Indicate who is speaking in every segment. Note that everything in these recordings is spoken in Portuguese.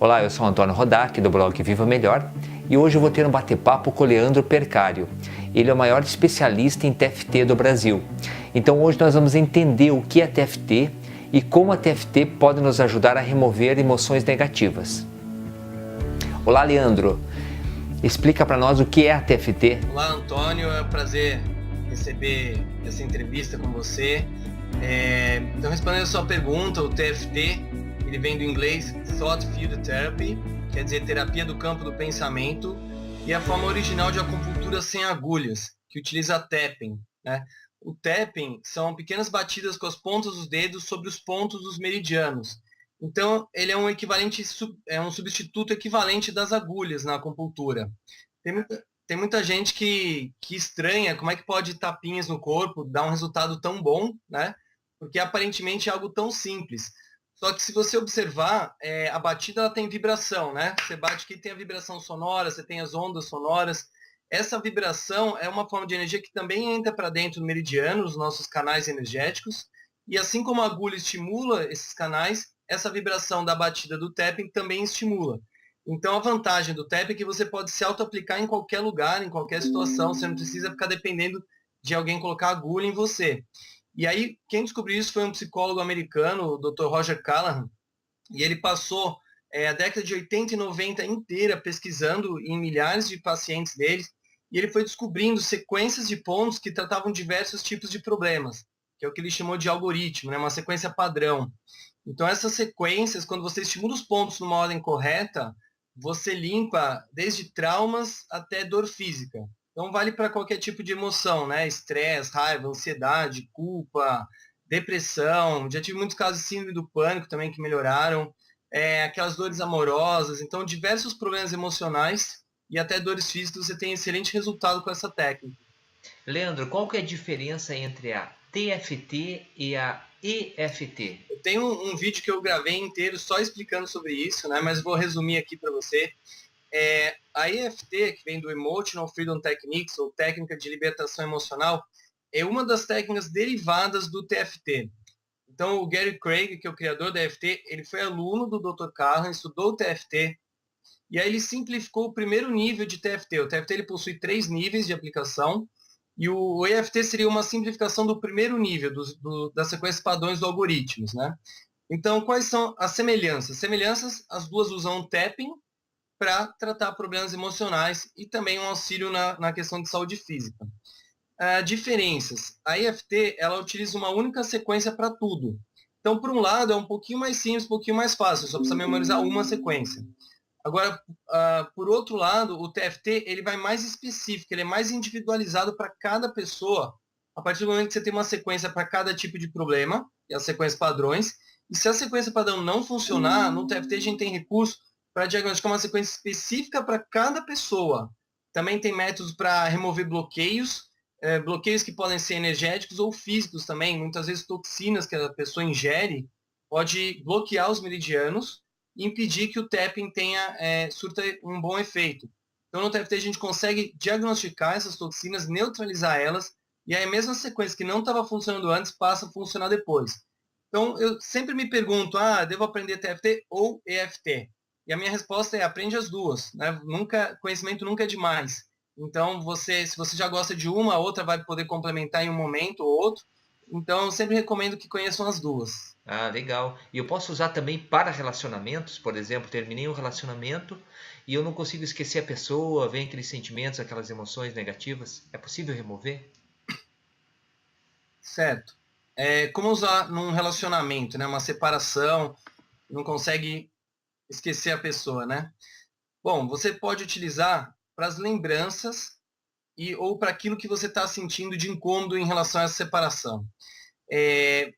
Speaker 1: Olá, eu sou Antônio Rodak, do blog Viva Melhor, e hoje eu vou ter um bate-papo com o Leandro Percário. Ele é o maior especialista em TFT do Brasil. Então hoje nós vamos entender o que é TFT e como a TFT pode nos ajudar a remover emoções negativas. Olá, Leandro. Explica para nós o que é a TFT.
Speaker 2: Olá, Antônio. É um prazer receber essa entrevista com você. Então, respondendo a sua pergunta, o TFT ele vem do inglês Thought Field Therapy, quer dizer terapia do campo do pensamento, e a forma original de acupuntura sem agulhas, que utiliza tapping, né? O tapping são pequenas batidas com as pontas dos dedos sobre os pontos dos meridianos. Então, ele é um equivalente, é um substituto equivalente das agulhas na acupuntura. Tem muita gente que estranha como é que pode tapinhas no corpo dar um resultado tão bom, né? Porque aparentemente é algo tão simples. Só que se você observar, a batida ela tem vibração, né? Você bate aqui, tem a vibração sonora, você tem as ondas sonoras. Essa vibração é uma forma de energia que também entra para dentro do meridiano, os nossos canais energéticos. E assim como a agulha estimula esses canais, essa vibração da batida do tapping também estimula. Então a vantagem do tapping é que você pode se auto-aplicar em qualquer lugar, em qualquer situação, você não precisa ficar dependendo de alguém colocar agulha em você. E aí, quem descobriu isso foi um psicólogo americano, o Dr. Roger Callahan, e ele passou a década de 80 e 90 inteira pesquisando em milhares de pacientes deles, e ele foi descobrindo sequências de pontos que tratavam diversos tipos de problemas, que é o que ele chamou de algoritmo, né? Uma sequência padrão. Então, essas sequências, quando você estimula os pontos numa ordem correta, você limpa desde traumas até dor física. Então, vale para qualquer tipo de emoção, né? Estresse, raiva, ansiedade, culpa, depressão. Já tive muitos casos de síndrome do pânico também que melhoraram. Aquelas dores amorosas. Então, diversos problemas emocionais e até dores físicas, você tem excelente resultado com essa técnica.
Speaker 1: Leandro, qual que é a diferença entre a TFT e a EFT?
Speaker 2: Eu tenho um vídeo que eu gravei inteiro só explicando sobre isso, né? Mas vou resumir aqui para você. A EFT, que vem do Emotional Freedom Techniques, ou Técnica de Libertação Emocional, é uma das técnicas derivadas do TFT. Então, o Gary Craig, que é o criador da EFT, ele foi aluno do Dr. Callahan, estudou o TFT, e aí ele simplificou o primeiro nível de TFT. O TFT ele possui 3 níveis de aplicação, e o EFT seria uma simplificação do primeiro nível, das sequências padrões do algoritmos, né? Então, quais são as semelhanças? Semelhanças, as duas usam tapping para tratar problemas emocionais e também um auxílio na questão de saúde física. Diferenças. A EFT, ela utiliza uma única sequência para tudo. Então, por um lado, é um pouquinho mais simples, um pouquinho mais fácil, só precisa memorizar uma sequência. Agora, por outro lado, o TFT, ele vai mais específico, ele é mais individualizado para cada pessoa, a partir do momento que você tem uma sequência para cada tipo de problema, e as sequências padrões, e se a sequência padrão não funcionar, no TFT a gente tem recurso para diagnosticar uma sequência específica para cada pessoa. Também tem métodos para remover bloqueios, bloqueios que podem ser energéticos ou físicos também. Muitas vezes toxinas que a pessoa ingere pode bloquear os meridianos e impedir que o tapping surta um bom efeito. Então, no TFT a gente consegue diagnosticar essas toxinas, neutralizar elas, e aí a mesma sequência que não estava funcionando antes passa a funcionar depois. Então, eu sempre me pergunto, devo aprender TFT ou EFT? E a minha resposta é, aprende as duas, né? Conhecimento nunca é demais. Então, se você já gosta de uma, a outra vai poder complementar em um momento ou outro. Então, eu sempre recomendo que conheçam as duas.
Speaker 1: Ah, legal. E eu posso usar também para relacionamentos, por exemplo, terminei um relacionamento e eu não consigo esquecer a pessoa, vem aqueles sentimentos, aquelas emoções negativas. É possível remover?
Speaker 2: Certo. Como usar num relacionamento, né? Uma separação, não consegue esquecer a pessoa, né? Bom, você pode utilizar para as lembranças ou para aquilo que você está sentindo de incômodo em relação a essa separação.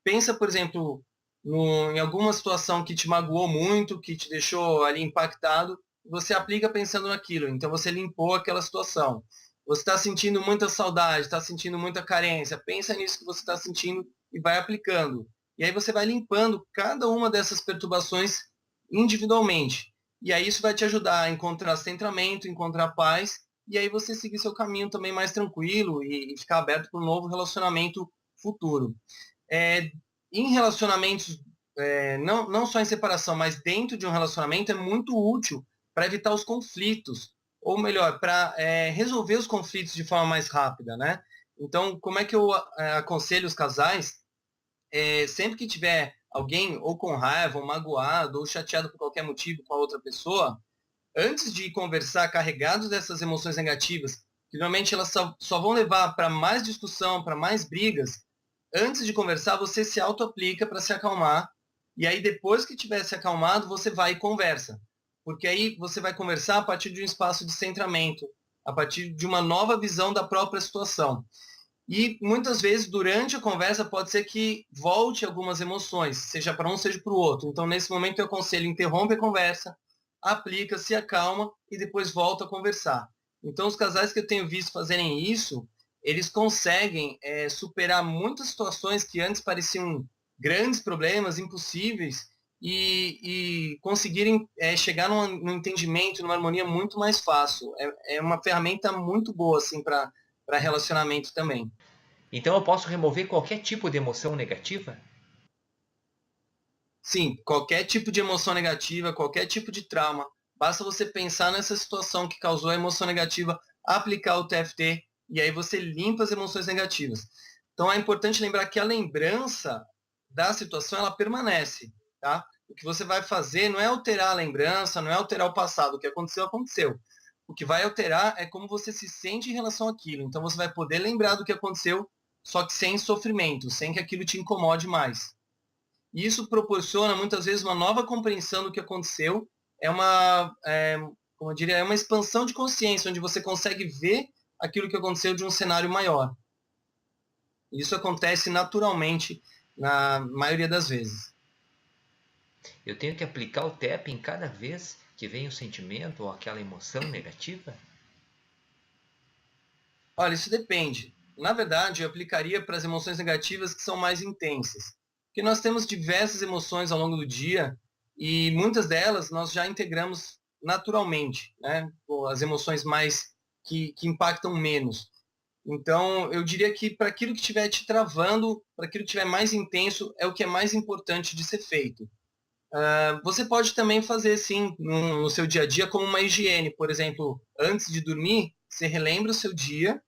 Speaker 2: Pensa, por exemplo, em alguma situação que te magoou muito, que te deixou ali impactado, você aplica pensando naquilo. Então você limpou aquela situação. Você está sentindo muita saudade, está sentindo muita carência. Pensa nisso que você está sentindo e vai aplicando. E aí você vai limpando cada uma dessas perturbações individualmente. E aí isso vai te ajudar a encontrar centramento, encontrar paz, e aí você seguir seu caminho também mais tranquilo e ficar aberto para um novo relacionamento futuro. É, em relacionamentos não só em separação, mas dentro de um relacionamento é muito útil para evitar os conflitos, ou melhor, para resolver os conflitos de forma mais rápida, né? Então, como é que eu aconselho os casais? Sempre que tiver alguém ou com raiva, ou magoado, ou chateado por qualquer motivo com a outra pessoa, antes de conversar carregados dessas emoções negativas, que normalmente elas só vão levar para mais discussão, para mais brigas, antes de conversar, você se auto-aplica para se acalmar, e aí depois que tiver se acalmado, você vai e conversa. Porque aí você vai conversar a partir de um espaço de centramento, a partir de uma nova visão da própria situação. E muitas vezes, durante a conversa, pode ser que volte algumas emoções, seja para um, seja para o outro. Então, nesse momento, eu aconselho, interrompe a conversa, aplica, se acalma e depois volta a conversar. Então, os casais que eu tenho visto fazerem isso, eles conseguem superar muitas situações que antes pareciam grandes problemas, impossíveis, e conseguirem chegar num entendimento, numa harmonia muito mais fácil. É uma ferramenta muito boa assim, para relacionamento também.
Speaker 1: Então eu posso remover qualquer tipo de emoção negativa?
Speaker 2: Sim, qualquer tipo de emoção negativa, qualquer tipo de trauma, basta você pensar nessa situação que causou a emoção negativa, aplicar o TFT e aí você limpa as emoções negativas. Então é importante lembrar que a lembrança da situação ela permanece, tá? O que você vai fazer não é alterar a lembrança, não é alterar o passado, o que aconteceu, aconteceu. O que vai alterar é como você se sente em relação àquilo. Então você vai poder lembrar do que aconteceu, só que sem sofrimento, sem que aquilo te incomode mais. E isso proporciona muitas vezes uma nova compreensão do que aconteceu. Como eu diria, é uma expansão de consciência, onde você consegue ver aquilo que aconteceu de um cenário maior. Isso acontece naturalmente na maioria das vezes.
Speaker 1: Eu tenho que aplicar o tapping cada vez que vem o sentimento ou aquela emoção negativa?
Speaker 2: Olha, isso depende. Na verdade, eu aplicaria para as emoções negativas que são mais intensas. Porque nós temos diversas emoções ao longo do dia e muitas delas nós já integramos naturalmente, né? As emoções mais que impactam menos. Então, eu diria que para aquilo que estiver te travando, para aquilo que estiver mais intenso, é o que é mais importante de ser feito. Você pode também fazer, sim, no seu dia a dia, como uma higiene. Por exemplo, antes de dormir, você relembra o seu dia,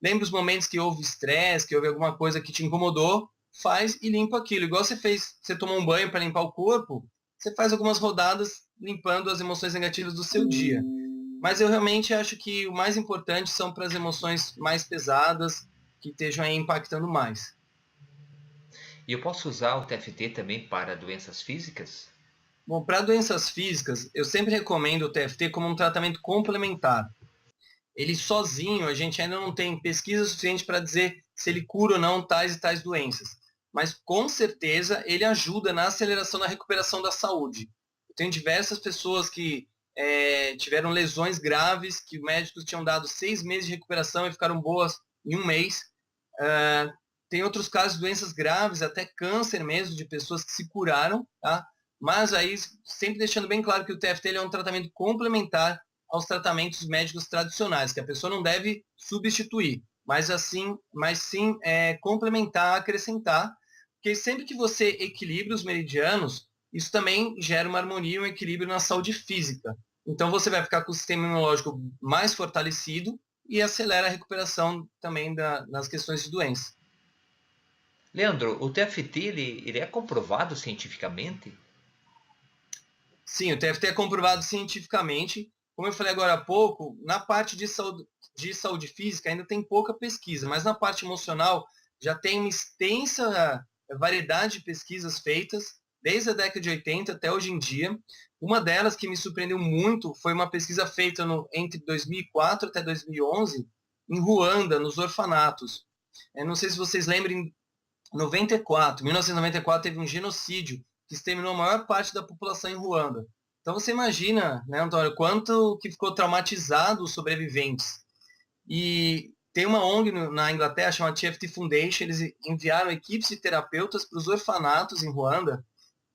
Speaker 2: lembra os momentos que houve estresse, que houve alguma coisa que te incomodou, faz e limpa aquilo. Igual você fez, você tomou um banho para limpar o corpo, você faz algumas rodadas limpando as emoções negativas do seu dia. Mas eu realmente acho que o mais importante são para as emoções mais pesadas, que estejam aí impactando mais.
Speaker 1: E eu posso usar o TFT também para doenças físicas?
Speaker 2: Bom, para doenças físicas, eu sempre recomendo o TFT como um tratamento complementar. Ele sozinho, a gente ainda não tem pesquisa suficiente para dizer se ele cura ou não tais e tais doenças. Mas com certeza ele ajuda na aceleração da recuperação da saúde. Eu tenho diversas pessoas que tiveram lesões graves, que médicos tinham dado 6 meses de recuperação e ficaram boas em um mês. Tem outros casos de doenças graves, até câncer mesmo, de pessoas que se curaram, tá? Mas aí, sempre deixando bem claro que o TFT ele é um tratamento complementar aos tratamentos médicos tradicionais, que a pessoa não deve substituir, mas sim complementar, acrescentar, porque sempre que você equilibra os meridianos, isso também gera uma harmonia e um equilíbrio na saúde física. Então você vai ficar com o sistema imunológico mais fortalecido e acelera a recuperação também nas questões de doença.
Speaker 1: Leandro, o TFT ele é comprovado cientificamente?
Speaker 2: Sim, o TFT é comprovado cientificamente. Como eu falei agora há pouco, na parte de saúde física ainda tem pouca pesquisa, mas na parte emocional já tem uma extensa variedade de pesquisas feitas, desde a década de 80 até hoje em dia. Uma delas que me surpreendeu muito foi uma pesquisa feita entre 2004 até 2011 em Ruanda, nos orfanatos. Não sei se vocês lembram, em 1994 teve um genocídio que exterminou a maior parte da população em Ruanda. Então você imagina, né, Antônio, quanto que ficou traumatizado os sobreviventes. E tem uma ONG na Inglaterra chamada TFT Foundation, eles enviaram equipes de terapeutas para os orfanatos em Ruanda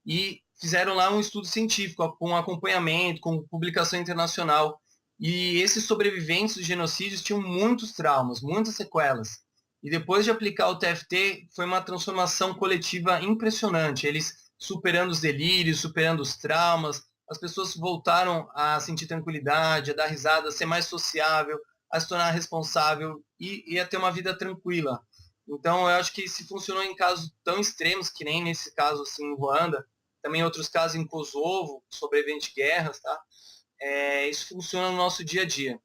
Speaker 2: e fizeram lá um estudo científico com acompanhamento, com publicação internacional. E esses sobreviventes dos genocídios tinham muitos traumas, muitas sequelas. E depois de aplicar o TFT, foi uma transformação coletiva impressionante. Eles superando os delírios, superando os traumas, as pessoas voltaram a sentir tranquilidade, a dar risada, a ser mais sociável, a se tornar responsável e a ter uma vida tranquila. Então, eu acho que se funcionou em casos tão extremos, que nem nesse caso assim, em Ruanda, também outros casos em Kosovo, sobrevivente de guerras, tá? Isso funciona no nosso dia a dia.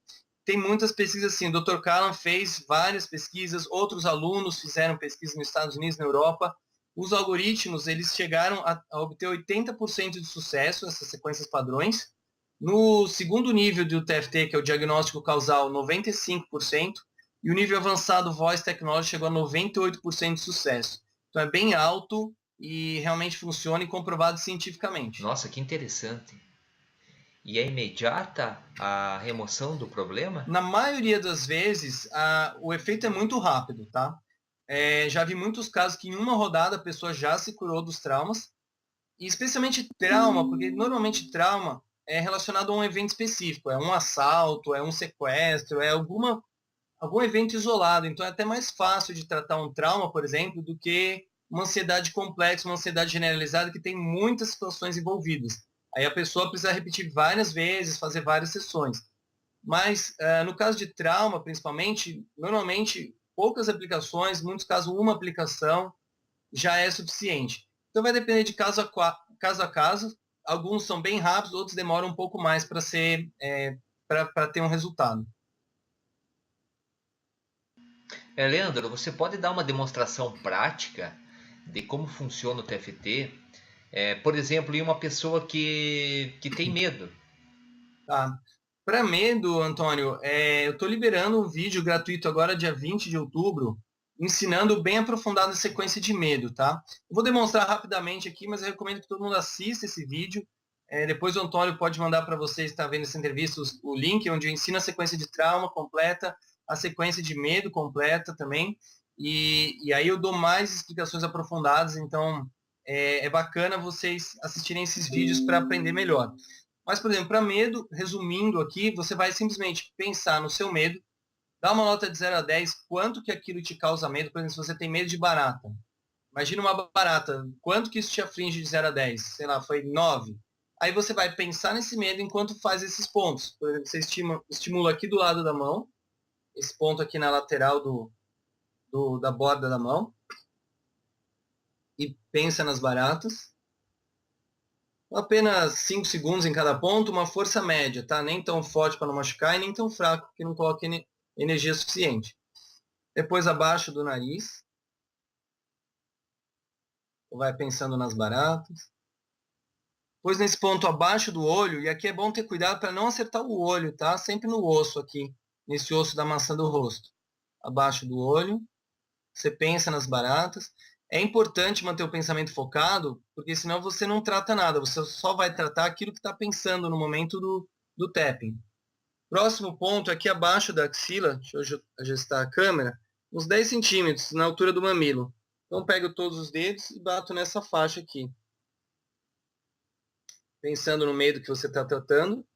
Speaker 2: Tem muitas pesquisas assim, o Dr. Callan fez várias pesquisas, outros alunos fizeram pesquisas nos Estados Unidos, na Europa. Os algoritmos, eles chegaram a obter 80% de sucesso, essas sequências padrões. No segundo nível do TFT, que é o diagnóstico causal, 95%. E o nível avançado Voice Technology chegou a 98% de sucesso. Então é bem alto e realmente funciona e comprovado cientificamente.
Speaker 1: Nossa, que interessante. E é imediata a remoção do problema?
Speaker 2: Na maioria das vezes, o efeito é muito rápido, tá? Já vi muitos casos que em uma rodada a pessoa já se curou dos traumas, e especialmente trauma, porque normalmente trauma é relacionado a um evento específico, é um assalto, é um sequestro, é algum evento isolado. Então é até mais fácil de tratar um trauma, por exemplo, do que uma ansiedade complexa, uma ansiedade generalizada que tem muitas situações envolvidas. Aí a pessoa precisa repetir várias vezes, fazer várias sessões. Mas no caso de trauma, principalmente, normalmente poucas aplicações, em muitos casos uma aplicação já é suficiente. Então vai depender de caso a caso. Alguns são bem rápidos, outros demoram um pouco mais para ter um resultado.
Speaker 1: Leandro, você pode dar uma demonstração prática de como funciona o TFT? Por exemplo, em uma pessoa que tem medo.
Speaker 2: Tá. Para medo, Antônio, eu estou liberando um vídeo gratuito agora, dia 20 de outubro, ensinando bem aprofundado a sequência de medo, tá? Eu vou demonstrar rapidamente aqui, mas eu recomendo que todo mundo assista esse vídeo. Depois o Antônio pode mandar para vocês que estão vendo essa entrevista o link, onde eu ensino a sequência de trauma completa, a sequência de medo completa também, e aí eu dou mais explicações aprofundadas, então é bacana vocês assistirem esses vídeos para aprender melhor. Mas, por exemplo, para medo, resumindo aqui, você vai simplesmente pensar no seu medo, dar uma nota de 0 a 10, quanto que aquilo te causa medo. Por exemplo, se você tem medo de barata. Imagina uma barata, quanto que isso te aflige de 0 a 10? Sei lá, foi 9. Aí você vai pensar nesse medo enquanto faz esses pontos. Por exemplo, você estimula aqui do lado da mão, esse ponto aqui na lateral da borda da mão, e pensa nas baratas. Apenas 5 segundos em cada ponto, uma força média, tá? Nem tão forte para não machucar e nem tão fraco que não coloque energia suficiente. Depois abaixo do nariz. Vai pensando nas baratas. Depois nesse ponto abaixo do olho, e aqui é bom ter cuidado para não acertar o olho, tá? Sempre no osso aqui, nesse osso da maçã do rosto. Abaixo do olho, você pensa nas baratas. É importante manter o pensamento focado, porque senão você não trata nada, você só vai tratar aquilo que está pensando no momento do tapping. Próximo ponto, aqui abaixo da axila, deixa eu ajustar a câmera, uns 10 centímetros na altura do mamilo. Então pego todos os dedos e bato nessa faixa aqui. Pensando no medo que você está tratando.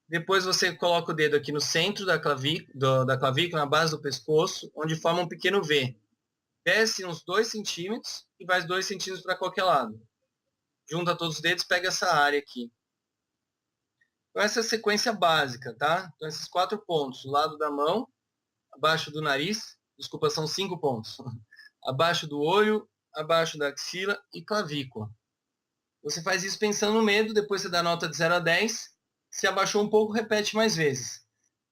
Speaker 2: Depois você coloca o dedo aqui no centro da clavícula, na base do pescoço, onde forma um pequeno V. Desce uns 2 centímetros e vai 2 centímetros para qualquer lado. Junta todos os dedos, pega essa área aqui. Então essa é a sequência básica, tá? Então esses 4 pontos, do lado da mão, abaixo do nariz, desculpa, são 5 pontos. Abaixo do olho, abaixo da axila e clavícula. Você faz isso pensando no medo, depois você dá nota de 0 a 10. Se abaixou um pouco, repete mais vezes.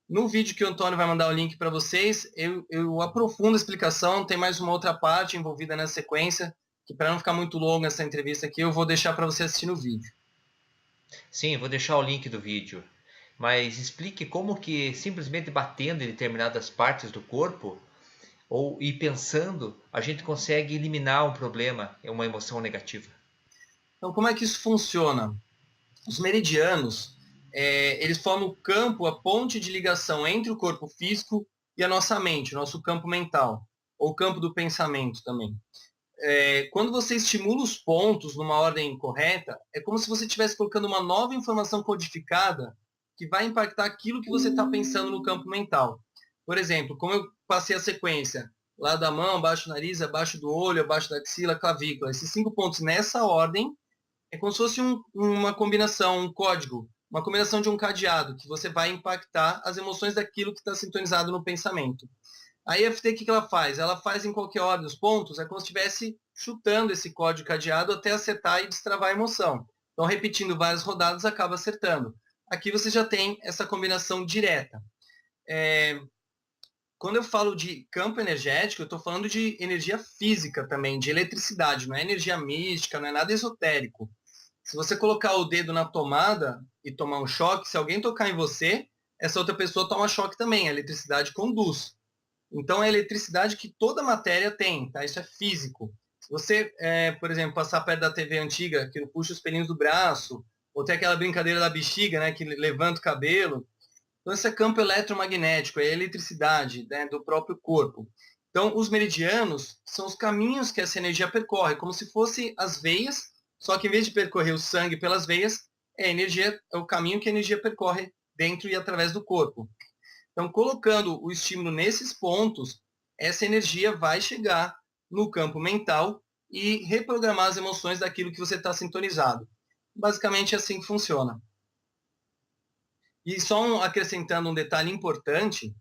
Speaker 2: No vídeo que o Antônio vai mandar o link para vocês, eu aprofundo a explicação, tem mais uma outra parte envolvida nessa sequência, que para não ficar muito longa essa entrevista aqui, eu vou deixar para você assistir no vídeo.
Speaker 1: Sim, vou deixar o link do vídeo. Mas explique como que simplesmente batendo em determinadas partes do corpo e pensando, a gente consegue eliminar um problema, uma emoção negativa.
Speaker 2: Então, como é que isso funciona? Os meridianos, eles formam o campo, a ponte de ligação entre o corpo físico e a nossa mente, o nosso campo mental, ou o campo do pensamento também. Quando você estimula os pontos numa ordem correta, é como se você estivesse colocando uma nova informação codificada que vai impactar aquilo que você está pensando no campo mental. Por exemplo, como eu passei a sequência, lado da mão, abaixo do nariz, abaixo do olho, abaixo da axila, clavícula. Esses 5 pontos nessa ordem é como se fosse uma combinação, um código, uma combinação de um cadeado, que você vai impactar as emoções daquilo que está sintonizado no pensamento. A EFT, o que ela faz? Ela faz em qualquer ordem os pontos, é como se estivesse chutando esse código cadeado até acertar e destravar a emoção. Então, repetindo várias rodadas, acaba acertando. Aqui você já tem essa combinação direta. Quando eu falo de campo energético, eu estou falando de energia física também, de eletricidade, não é energia mística, não é nada esotérico. Se você colocar o dedo na tomada e tomar um choque, se alguém tocar em você, essa outra pessoa toma choque também, a eletricidade conduz. Então, é a eletricidade que toda matéria tem, tá? Isso é físico. Se você, por exemplo, passar perto da TV antiga, que puxa os pelinhos do braço, ou tem aquela brincadeira da bexiga, né, que levanta o cabelo. Então, esse é campo eletromagnético, é a eletricidade, né, do próprio corpo. Então, os meridianos são os caminhos que essa energia percorre, como se fossem as veias, só que em vez de percorrer o sangue pelas veias, é o caminho que a energia percorre dentro e através do corpo. Então, colocando o estímulo nesses pontos, essa energia vai chegar no campo mental e reprogramar as emoções daquilo que você está sintonizado. Basicamente, é assim que funciona. E só acrescentando um detalhe importante,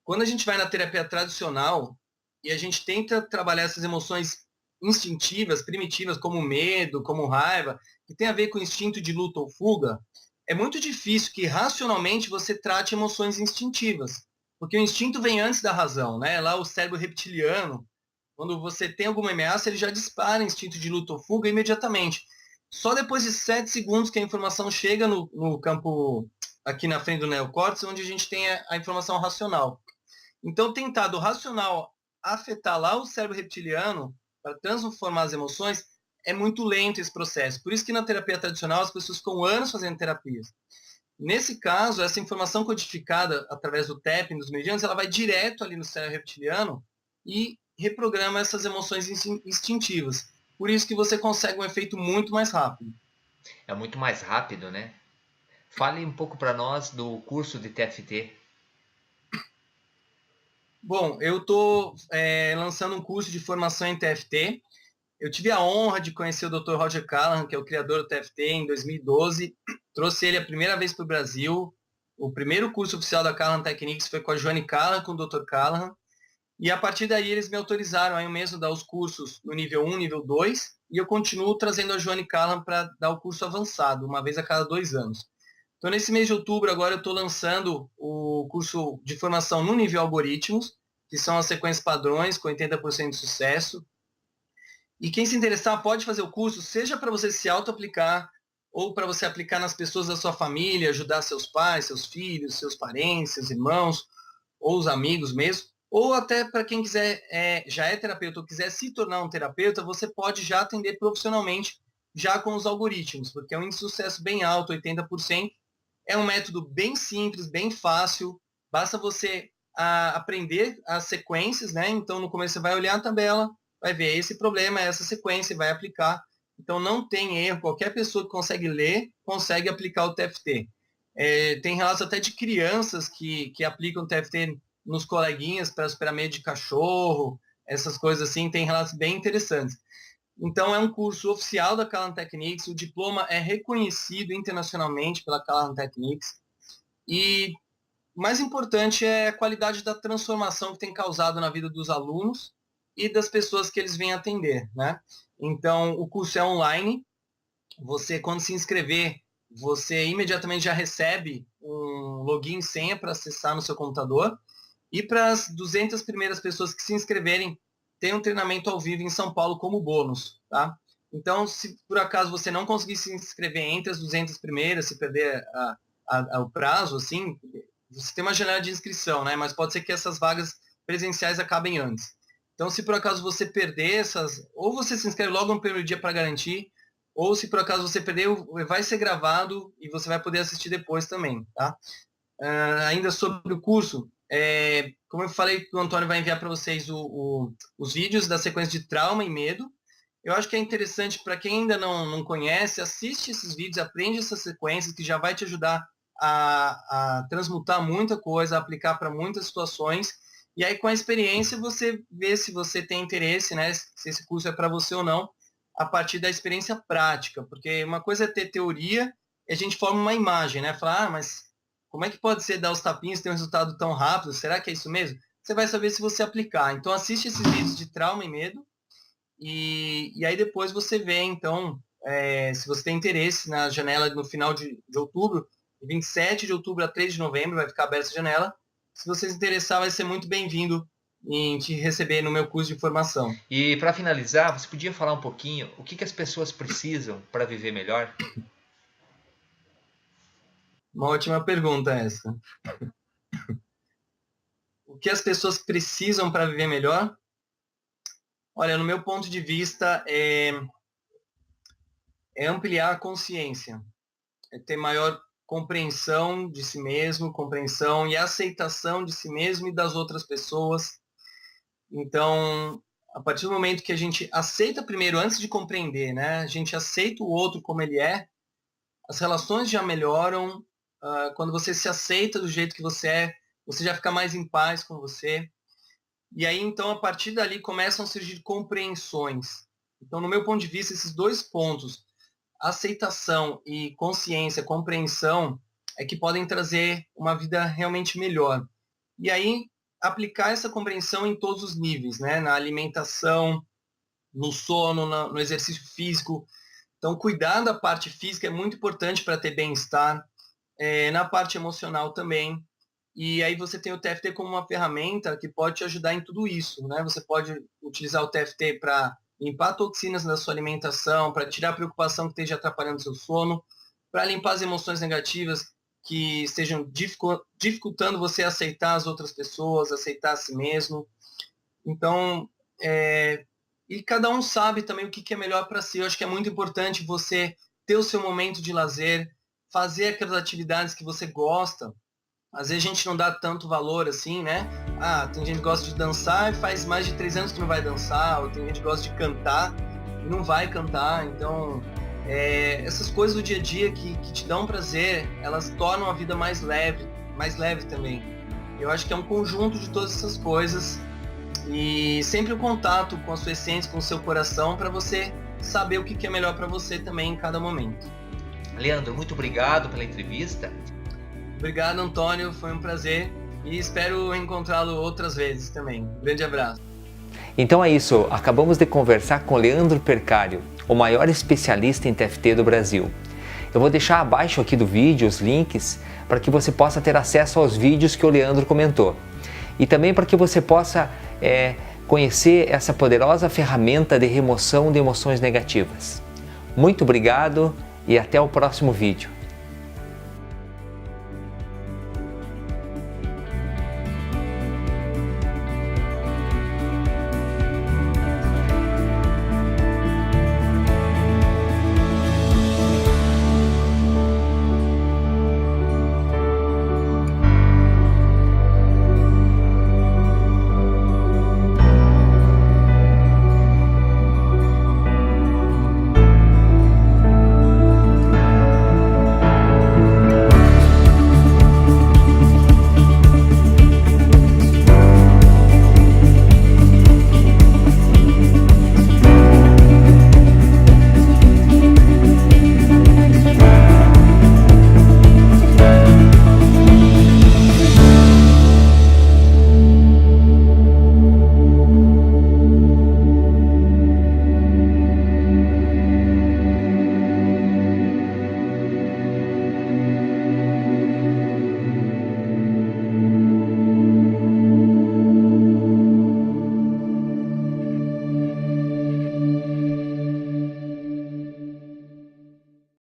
Speaker 2: quando a gente vai na terapia tradicional e a gente tenta trabalhar essas emoções instintivas, primitivas, como medo, como raiva, que tem a ver com o instinto de luta ou fuga, é muito difícil que racionalmente você trate emoções instintivas, porque o instinto vem antes da razão, né? Lá o cérebro reptiliano, quando você tem alguma ameaça, ele já dispara instinto de luta ou fuga imediatamente. Só depois de 7 segundos que a informação chega no campo aqui na frente do neocórtex, onde a gente tem a informação racional. Então, tentar do racional afetar lá o cérebro reptiliano para transformar as emoções é muito lento esse processo. Por isso que na terapia tradicional as pessoas ficam anos fazendo terapias. Nesse caso, essa informação codificada através do tapping dos meridianos, ela vai direto ali no cérebro reptiliano e reprograma essas emoções instintivas. Por isso que você consegue um efeito muito mais rápido.
Speaker 1: É muito mais rápido, né? Fale um pouco para nós do curso de TFT.
Speaker 2: Bom, eu estou lançando um curso de formação em TFT. Eu tive a honra de conhecer o Dr. Roger Callahan, que é o criador do TFT, em 2012. Trouxe ele a primeira vez para o Brasil. O primeiro curso oficial da Callahan Techniques foi com a Joanne Callahan, com o Dr. Callahan. E a partir daí eles me autorizaram aí mesmo a dar os cursos no nível 1, nível 2, e eu continuo trazendo a Joanne Callahan para dar o curso avançado, uma vez a cada 2 anos. Então, nesse mês de outubro, agora eu estou lançando o curso de formação no nível algoritmos, que são as sequências padrões com 80% de sucesso. E quem se interessar pode fazer o curso, seja para você se auto-aplicar, ou para você aplicar nas pessoas da sua família, ajudar seus pais, seus filhos, seus parentes, seus irmãos, ou os amigos mesmo, ou até para quem quiser, já é terapeuta ou quiser se tornar um terapeuta, você pode já atender profissionalmente já com os algoritmos, porque é um índice de sucesso bem alto, 80%. É um método bem simples, bem fácil, basta você aprender as sequências, né? Então, no começo você vai olhar a tabela, vai ver esse problema, essa sequência, e vai aplicar. Então, não tem erro, qualquer pessoa que consegue ler, consegue aplicar o TFT. Tem relatos até de crianças que aplicam o TFT nos coleguinhas para superar medo de cachorro, essas coisas assim, tem relatos bem interessantes. Então, é um curso oficial da Callahan Techniques, o diploma é reconhecido internacionalmente pela Callahan Techniques, e o mais importante é a qualidade da transformação que tem causado na vida dos alunos e das pessoas que eles vêm atender, né? Então, o curso é online, você, quando se inscrever, você imediatamente já recebe um login e senha para acessar no seu computador, e para as 200 primeiras pessoas que se inscreverem, tem um treinamento ao vivo em São Paulo como bônus, tá? Então, se por acaso você não conseguir se inscrever entre as 200 primeiras, se perder o prazo, assim, você tem uma janela de inscrição, né? Mas pode ser que essas vagas presenciais acabem antes. Então, se por acaso você perder essas, ou você se inscreve logo no primeiro dia para garantir, ou se por acaso você perder, vai ser gravado e você vai poder assistir depois também, tá? Ainda sobre o curso, como eu falei, o Antônio vai enviar para vocês os vídeos da sequência de trauma e medo. Eu acho que é interessante para quem ainda não conhece, assiste esses vídeos, aprende essas sequências, que já vai te ajudar a transmutar muita coisa, a aplicar para muitas situações. E aí, com a experiência, você vê se você tem interesse, né? Se esse curso é para você ou não, a partir da experiência prática. Porque uma coisa é ter teoria e a gente forma uma imagem, né? Falar, mas como é que pode ser dar os tapinhos e ter um resultado tão rápido? Será que é isso mesmo? Você vai saber se você aplicar. Então, assiste esses vídeos de trauma e medo e aí depois você vê, então, se você tem interesse na janela no final de outubro, de 27 de outubro a 3 de novembro, vai ficar aberta essa janela. Se você se interessar, vai ser muito bem-vindo em te receber no meu curso de formação.
Speaker 1: E para finalizar, você podia falar um pouquinho o que as pessoas precisam para viver melhor?
Speaker 2: Uma ótima pergunta essa. O que as pessoas precisam para viver melhor? Olha, no meu ponto de vista, é ampliar a consciência, é ter maior compreensão de si mesmo, compreensão e aceitação de si mesmo e das outras pessoas. Então, a partir do momento que a gente aceita primeiro, antes de compreender, né? A gente aceita o outro como ele é, as relações já melhoram. Quando você se aceita do jeito que você é, você já fica mais em paz com você. E aí, então, a partir dali começam a surgir compreensões. Então, no meu ponto de vista, esses dois pontos, aceitação e consciência, compreensão, é que podem trazer uma vida realmente melhor. E aí, aplicar essa compreensão em todos os níveis, né? Na alimentação, no sono, no exercício físico. Então, cuidar da parte física é muito importante para ter bem-estar, na parte emocional também. E aí você tem o TFT como uma ferramenta que pode te ajudar em tudo isso, né? Você pode utilizar o TFT para limpar toxinas da sua alimentação, para tirar a preocupação que esteja atrapalhando o seu sono, para limpar as emoções negativas que estejam dificultando você aceitar as outras pessoas, aceitar a si mesmo. Então, e cada um sabe também o que é melhor para si. Eu acho que é muito importante você ter o seu momento de lazer, fazer aquelas atividades que você gosta. Às vezes a gente não dá tanto valor assim, né? Tem gente que gosta de dançar e faz mais de 3 anos que não vai dançar, ou tem gente que gosta de cantar e não vai cantar. Então, essas coisas do dia a dia que te dão prazer, elas tornam a vida mais leve também. Eu acho que é um conjunto de todas essas coisas e sempre o contato com a sua essência, com o seu coração, para você saber o que é melhor para você também em cada momento.
Speaker 1: Leandro, muito obrigado pela entrevista.
Speaker 2: Obrigado, Antônio, foi um prazer e espero encontrá-lo outras vezes também. Um grande abraço.
Speaker 1: Então é isso, acabamos de conversar com Leandro Percário, o maior especialista em TFT do Brasil. Eu vou deixar abaixo aqui do vídeo os links para que você possa ter acesso aos vídeos que o Leandro comentou. E também para que você possa conhecer essa poderosa ferramenta de remoção de emoções negativas. Muito obrigado e até o próximo vídeo.